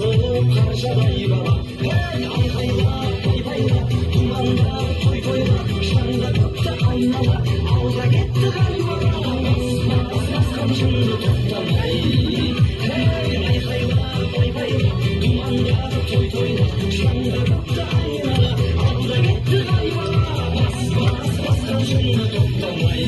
басып қаршадай бала. Ей айқайла пай-пайла, думанда той-тойла, шаңда көкті айнала, алға кетті қарбала. Бас қамшымды тоқтамай. Ей айқайла пай-пайла, думанда той-тойла, шаңда көкті айнала, алға кетті қарбала. Бас қамшымды тоқтамай.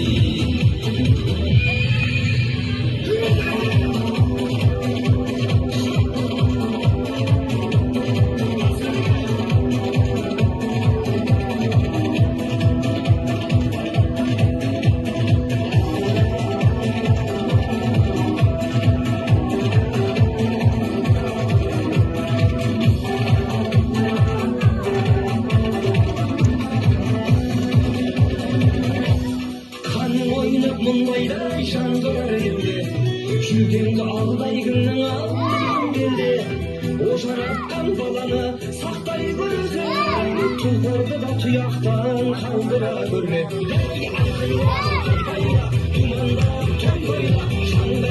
Мұндайдай шаңғылар елде, жүргенді алдай күннің алдын келде. Ожар атқан баланы сақтай көрсең, тұлпарды да тұяқтан қалдыра көрме. Айқайла, айқайла, думанда той-тойла, шаңда